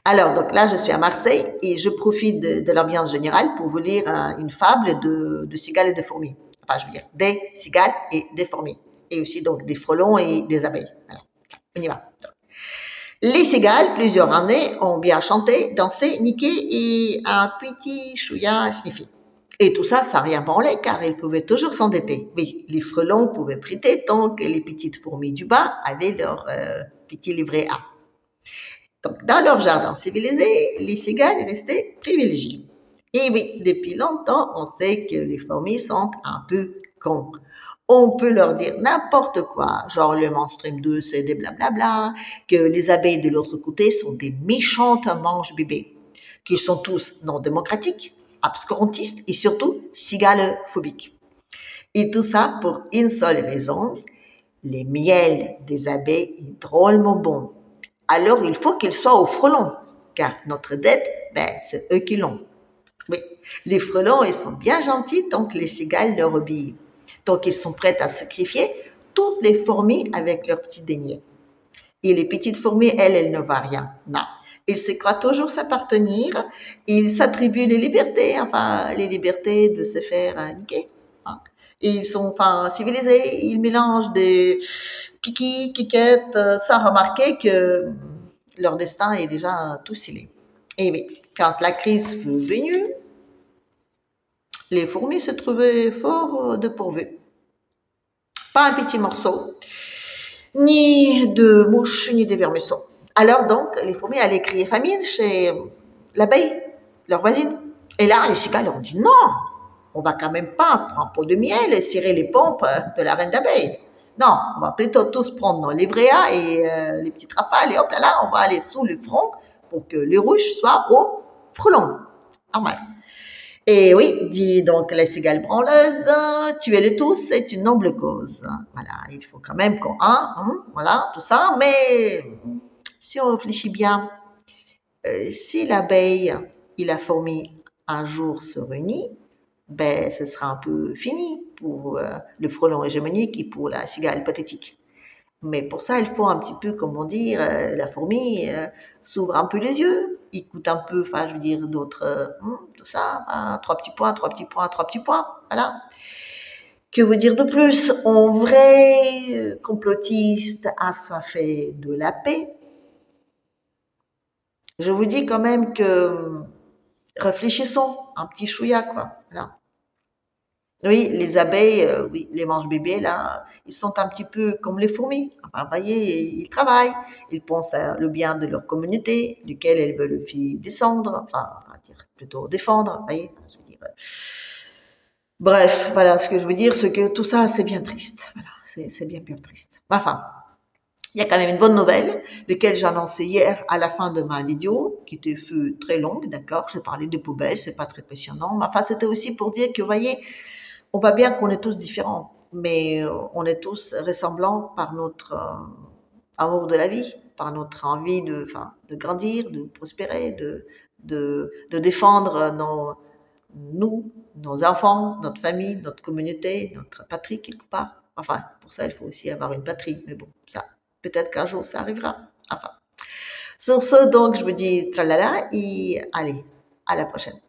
Alors, donc là, je suis à Marseille et je profite de l'ambiance générale pour vous lire une fable de cigales et de fourmis. Enfin, je veux dire, des cigales et des fourmis. Et aussi, donc, des frelons et des abeilles. Voilà. On y va. Les cigales, plusieurs années, ont bien chanté, dansé, niqué et un petit chouïa sniffé. Et tout ça, ça n'a rien branlé, car ils pouvaient toujours s'endetter. Oui, les frelons pouvaient prêter tant que les petites fourmis du bas avaient leur petit livret A. Donc, dans leur jardin civilisé, les cigales restaient privilégiées. Et oui, depuis longtemps, on sait que les fourmis sont un peu cons. On peut leur dire n'importe quoi, genre le mainstream 2 c'est des blablabla, que les abeilles de l'autre côté sont des méchantes manches-bébés, qu'ils sont tous non démocratiques, obscurantistes et surtout cigalophobiques. Et tout ça pour une seule raison, les miels des abeilles est drôlement bon. Alors il faut qu'ils soient aux frelons, car notre dette, c'est eux qui l'ont. Oui, les frelons, ils sont bien gentils tant que les cigales leur obéissent. Donc ils sont prêts à sacrifier toutes les fourmis avec leurs petits deniers. Et les petites fourmis, elles ne voient rien. Non. Ils se croient toujours s'appartenir. Ils s'attribuent les libertés de se faire niquer. Hein. Et ils sont, civilisés. Ils mélangent des kiki, kikettes, sans remarquer que leur destin est déjà tout scellé. Et oui, quand la crise fut venue, les fourmis se trouvaient fort dépourvues. Pas un petit morceau, ni de mouches, ni de vermisseaux. Alors donc, les fourmis allaient crier famine chez l'abeille, leur voisine. Et là, les cigales ont dit non, on va quand même pas prendre un pot de miel et cirer les pompes de la reine d'abeille. Non, on va plutôt tous prendre nos livrets A et les petites rafales et hop là, on va aller sous le front pour que les ruches soient au frelon. Normal. Et oui, dit donc la cigale branleuse, tuez-les tous, c'est une noble cause. Voilà, il faut quand même voilà, tout ça. Mais si on réfléchit bien, si l'abeille et la fourmi un jour se réunissent, ce sera un peu fini pour le frelon hégémonique et pour la cigale pathétique. Mais pour ça, il faut un petit peu, comment dire, la fourmi s'ouvre un peu les yeux, écoute un peu, je veux dire, d'autres, tout ça, trois petits points, trois petits points, trois petits points, voilà. Que vous dire de plus? En vrai complotiste assoiffé de la paix, je vous dis quand même que réfléchissons un petit chouïa, quoi, voilà. Oui, les abeilles, oui, les manches-bébés, là, ils sont un petit peu comme les fourmis. Enfin, vous voyez, ils travaillent, ils pensent à le bien de leur communauté, duquel elles veulent descendre, on va dire plutôt défendre, vous voyez. Je veux dire, bref, voilà, ce que je veux dire, c'est que tout ça, c'est bien triste. Voilà, c'est bien, bien triste. Enfin, il y a quand même une bonne nouvelle, laquelle j'ai annoncé hier à la fin de ma vidéo, qui fut très longue, d'accord, je parlais de poubelles, c'est pas très passionnant, mais enfin, c'était aussi pour dire que, vous voyez, on voit bien qu'on est tous différents, mais on est tous ressemblants par notre amour de la vie, par notre envie de grandir, de prospérer, de défendre nos enfants, notre famille, notre communauté, notre patrie quelque part. Enfin, pour ça, il faut aussi avoir une patrie, mais bon, ça, peut-être qu'un jour, ça arrivera. Enfin, sur ce, donc, je vous dis tralala et allez, à la prochaine.